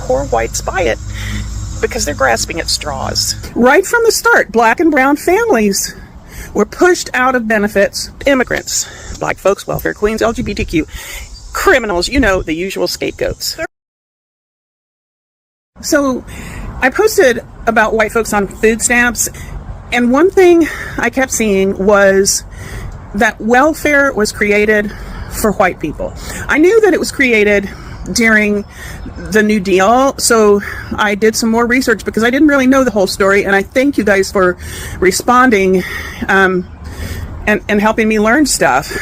poor whites buy it because they're grasping at straws. Right from the start, black and brown families were pushed out of benefits. Immigrants, black folks, welfare queens, LGBTQ, criminals, you know, the usual scapegoats. So I posted about white folks on food stamps, and one thing I kept seeing was that welfare was created for white people. I knew that it was created during the New Deal, so I did some more research because I didn't really know the whole story, and I thank you guys for responding and helping me learn stuff.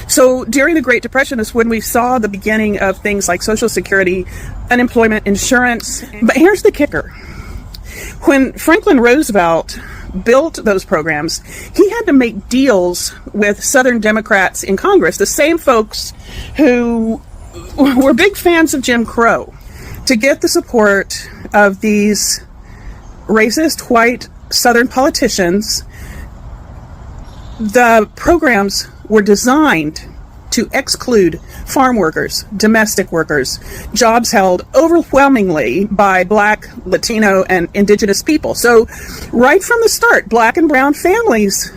So during the Great Depression is when we saw the beginning of things like Social Security, unemployment insurance. But here's the kicker. When Franklin Roosevelt built those programs, he had to make deals with Southern Democrats in Congress, the same folks who were big fans of Jim Crow, to get the support of these racist white Southern politicians. The programs were designed to exclude farm workers, domestic workers, jobs held overwhelmingly by black, Latino, and indigenous people. So right from the start, black and brown families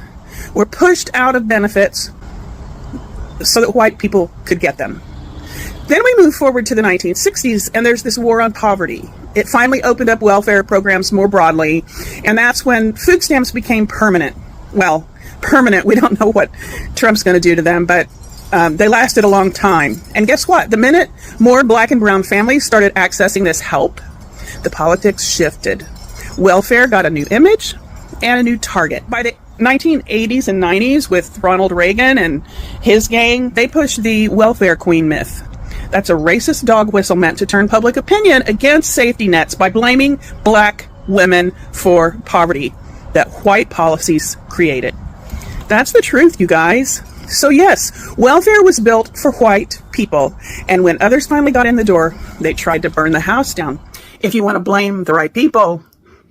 were pushed out of benefits so that white people could get them. Then we move forward to the 1960s, and there's this war on poverty. It finally opened up welfare programs more broadly, and that's when food stamps became permanent. Well, permanent, we don't know what Trump's going to do to them, but they lasted a long time. And guess what? The minute more black and brown families started accessing this help, the politics shifted. Welfare got a new image and a new target. By the 1980s and 90s, with Ronald Reagan and his gang, they pushed the welfare queen myth. That's a racist dog whistle meant to turn public opinion against safety nets by blaming black women for poverty that white policies created. That's the truth, you guys. So yes, welfare was built for white people, and when others finally got in the door, they tried to burn the house down. If you want to blame the right people,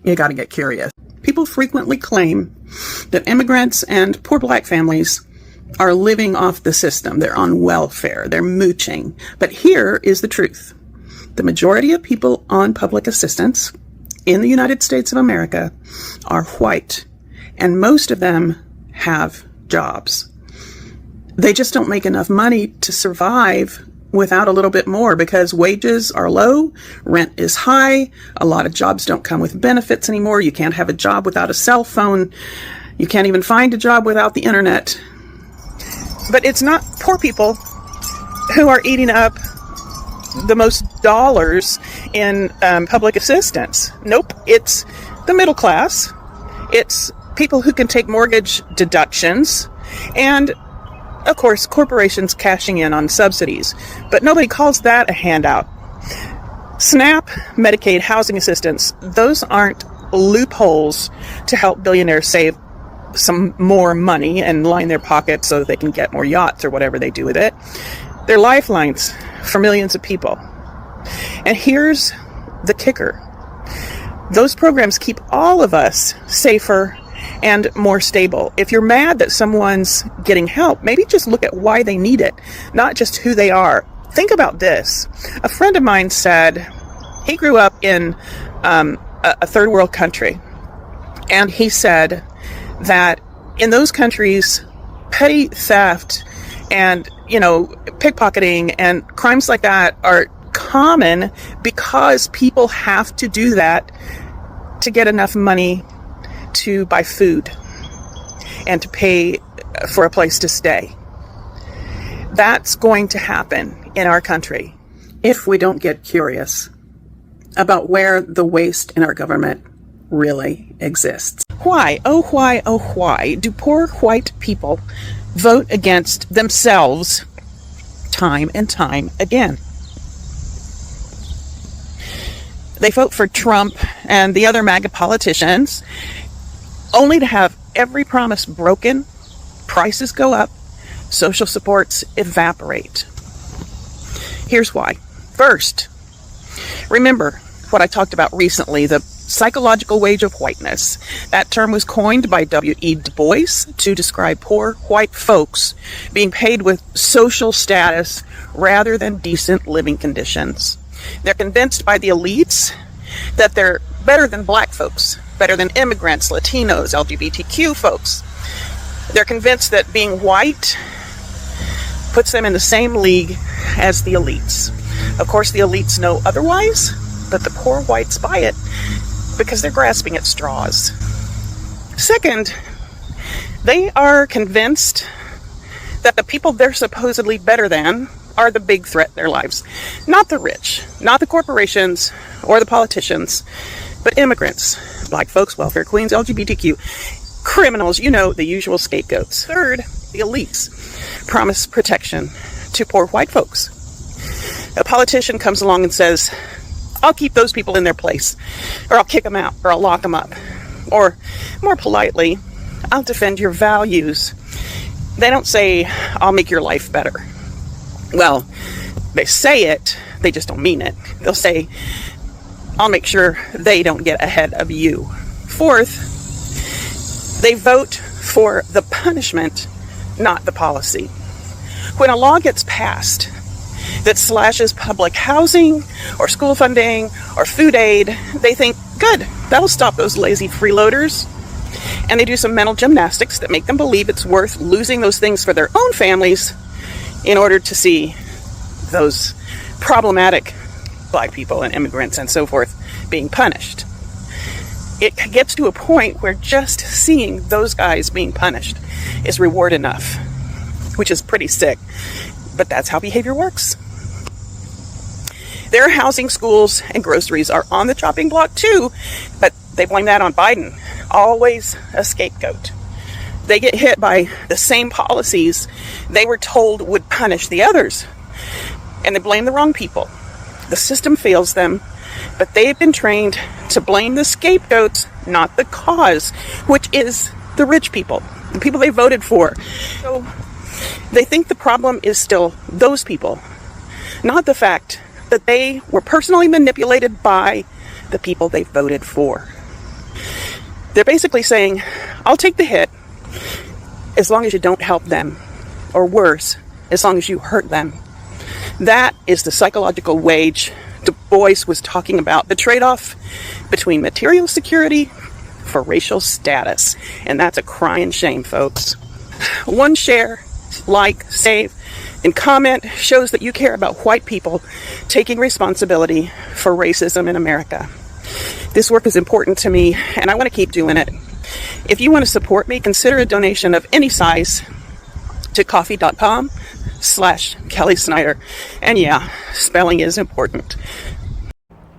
you got to get curious. People frequently claim that immigrants and poor black families are living off the system. They're on welfare. They're mooching. But here is the truth. The majority of people on public assistance in the United States of America are white, and most of them have jobs. They just don't make enough money to survive without a little bit more because wages are low, rent is high, a lot of jobs don't come with benefits anymore. You can't have a job without a cell phone. You can't even find a job without the internet. But it's not poor people who are eating up the most dollars in public assistance. Nope, it's the middle class. It's people who can take mortgage deductions, and of course corporations cashing in on subsidies. But nobody calls that a handout. SNAP, Medicaid, housing assistance, those aren't loopholes to help billionaires save some more money and line their pockets so that they can get more yachts or whatever they do with it. They're lifelines for millions of people. And here's the kicker. Those programs keep all of us safer and more stable. If you're mad that someone's getting help, maybe just look at why they need it, not just who they are. Think about this. A friend of mine said he grew up in a third world country, and he said that in those countries, petty theft and, pickpocketing and crimes like that are common because people have to do that to get enough money to buy food and to pay for a place to stay. That's going to happen in our country if we don't get curious about where the waste in our government really exists. Why, oh why do poor white people vote against themselves time and time again? They vote for Trump and the other MAGA politicians only to have every promise broken, prices go up, social supports evaporate. Here's why. First, remember what I talked about recently, the psychological wage of whiteness. That term was coined by W.E. Du Bois to describe poor white folks being paid with social status rather than decent living conditions. They're convinced by the elites that they're better than black folks, better than immigrants, Latinos, LGBTQ folks. They're convinced that being white puts them in the same league as the elites. Of course, the elites know otherwise, but the poor whites buy it because they're grasping at straws. Second, they are convinced that the people they're supposedly better than are the big threat in their lives. Not the rich, not the corporations or the politicians, but immigrants, black folks, welfare queens, LGBTQ, criminals, you know, the usual scapegoats. Third, the elites promise protection to poor white folks. A politician comes along and says, I'll keep those people in their place, or I'll kick them out, or I'll lock them up. Or, more politely, I'll defend your values. They don't say, I'll make your life better. Well, they say it, they just don't mean it. They'll say, I'll make sure they don't get ahead of you. Fourth, they vote for the punishment, not the policy. When a law gets passed that slashes public housing or school funding or food aid, they think, good, that'll stop those lazy freeloaders. And they do some mental gymnastics that make them believe it's worth losing those things for their own families in order to see those problematic black people and immigrants and so forth being punished. It gets to a point where just seeing those guys being punished is reward enough, which is pretty sick, but that's how behavior works. Their housing, schools, and groceries are on the chopping block too, but they blame that on Biden. Always a scapegoat. They get hit by the same policies they were told would punish the others, and they blame the wrong people. The system fails them, but they've been trained to blame the scapegoats, not the cause, which is the rich people, the people they voted for. So they think the problem is still those people, not the fact that they were personally manipulated by the people they voted for. They're basically saying, I'll take the hit as long as you don't help them, or worse, as long as you hurt them. That is the psychological wage Du Bois was talking about, the trade-off between material security for racial status. And that's a crying shame, folks. One share, like, save, and comment shows that you care about white people taking responsibility for racism in America. This work is important to me, and I want to keep doing it. If you want to support me, consider a donation of any size to coffee.com/Kellie Snider. And yeah, spelling is important.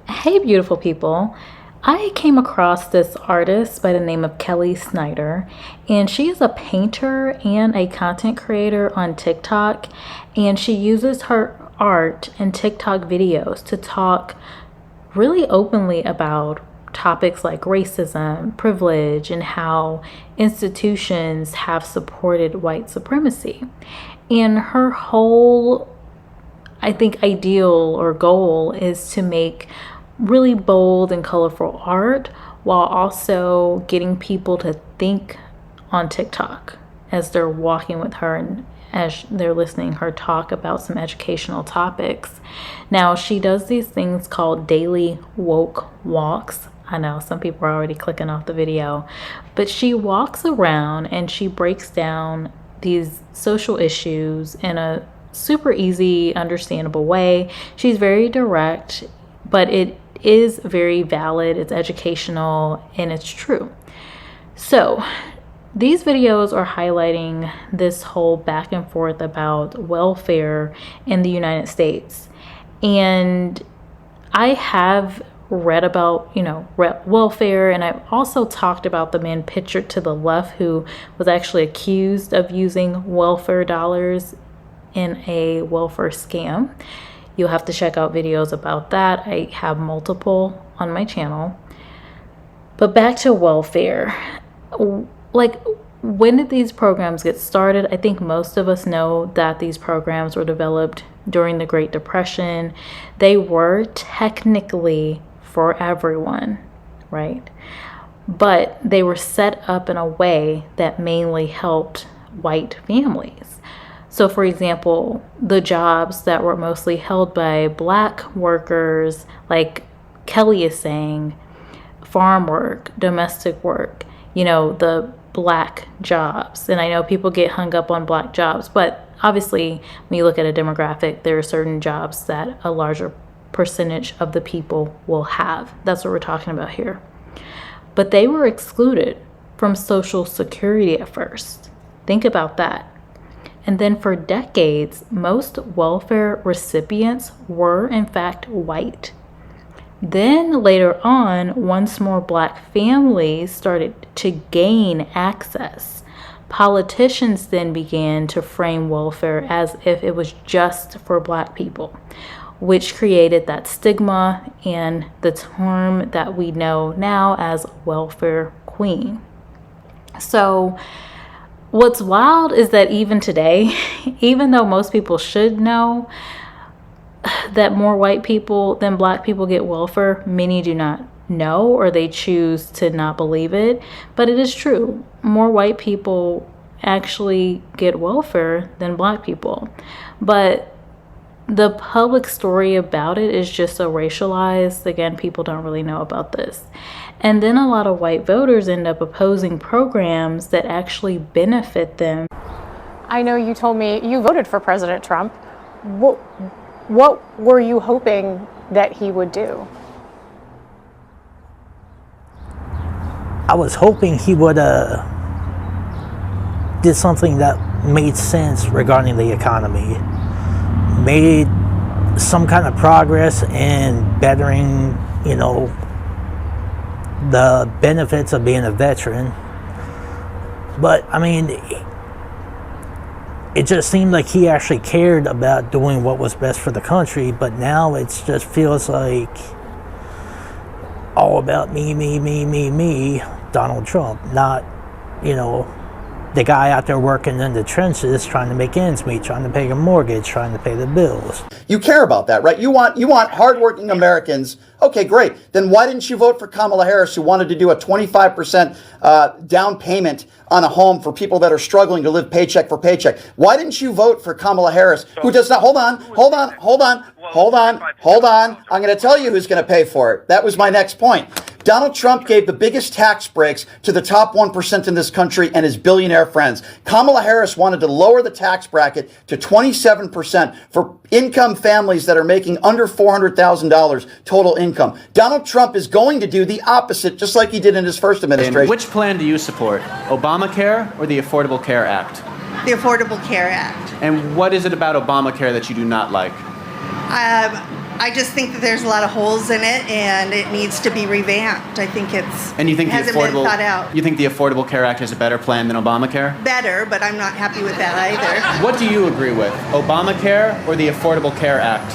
Hey, beautiful people. I came across this artist by the name of Kellie Snider, and she is a painter and a content creator on TikTok, and she uses her art and TikTok videos to talk really openly about topics like racism, privilege, and how institutions have supported white supremacy. And her whole, I think, ideal or goal is to make really bold and colorful art while also getting people to think on TikTok as they're walking with her and as they're listening her talk about some educational topics. Now, she does these things called daily woke walks. I know some people are already clicking off the video, but she walks around and she breaks down these social issues in a super easy, understandable way. She's very direct, but it is very valid, it's educational, and it's true. So these videos are highlighting this whole back and forth about welfare in the United States. And I have read about, welfare, and I've also talked about the man pictured to the left who was actually accused of using welfare dollars in a welfare scam. You'll have to check out videos about that. I have multiple on my channel. But back to welfare. Like, when did these programs get started? I think most of us know that these programs were developed during the Great Depression. They were technically for everyone, right? But they were set up in a way that mainly helped white families. So, for example, the jobs that were mostly held by Black workers, like Kellie is saying, farm work, domestic work, the Black jobs. And I know people get hung up on Black jobs, but obviously when you look at a demographic, there are certain jobs that a larger percentage of the people will have. That's what we're talking about here. But they were excluded from Social Security at first. Think about that. And then for decades, most welfare recipients were in fact white. Then later on, once more Black families started to gain access, politicians then began to frame welfare as if it was just for Black people, which created that stigma and the term that we know now as welfare queen. So what's wild is that even today, even though most people should know that more white people than Black people get welfare, many do not know, or they choose to not believe it. But it is true. More white people actually get welfare than Black people. But the public story about it is just so racialized. Again, people don't really know about this. And then a lot of white voters end up opposing programs that actually benefit them. I know you told me you voted for President Trump. What were you hoping that he would do? I was hoping he would did something that made sense regarding the economy, made some kind of progress in bettering, the benefits of being a veteran. But I mean, it just seemed like he actually cared about doing what was best for the country, but now it just feels like all about me, Donald Trump, not, the guy out there working in the trenches trying to make ends meet, trying to pay a mortgage, trying to pay the bills. You care about that, right? You want hardworking Americans. Okay, great. Then why didn't you vote for Kamala Harris, who wanted to do a 25% down payment on a home for people that are struggling to live paycheck for paycheck? Why didn't you vote for Kamala Harris, who does not? Hold on. I'm going to tell you who's going to pay for it. That was my next point. Donald Trump gave the biggest tax breaks to the top 1% in this country and his billionaire friends. Kamala Harris wanted to lower the tax bracket to 27% for income families that are making under $400,000 total income. Donald Trump is going to do the opposite, just like he did in his first administration. And which plan do you support, Obamacare or the Affordable Care Act? The Affordable Care Act. And what is it about Obamacare that you do not like? I just think that there's a lot of holes in it, and it needs to be revamped. I think hasn't been thought out. You think the Affordable Care Act is a better plan than Obamacare? Better, but I'm not happy with that either. What do you agree with, Obamacare or the Affordable Care Act?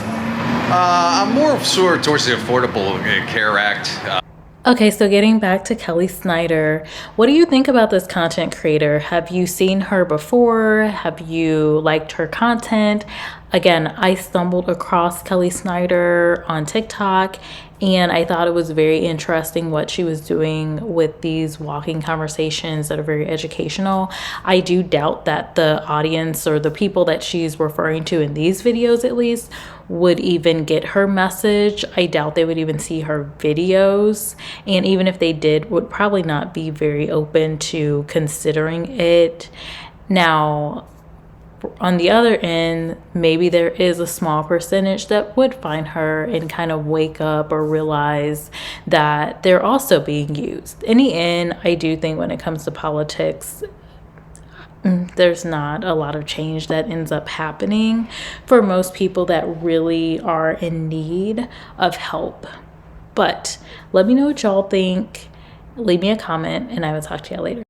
I'm more sort of towards the Affordable Care Act. Okay, so getting back to Kellie Snider, what do you think about this content creator? Have you seen her before? Have you liked her content? Again, I stumbled across Kellie Snider on TikTok, and I thought it was very interesting what she was doing with these walking conversations that are very educational. I do doubt that the audience or the people that she's referring to in these videos, at least, would even get her message. I doubt they would even see her videos, and even if they did, would probably not be very open to considering it. Now, on the other end, maybe there is a small percentage that would find her and kind of wake up or realize that they're also being used. In the end, I do think when it comes to politics, there's not a lot of change that ends up happening for most people that really are in need of help. But let me know what y'all think. Leave me a comment, and I will talk to y'all later.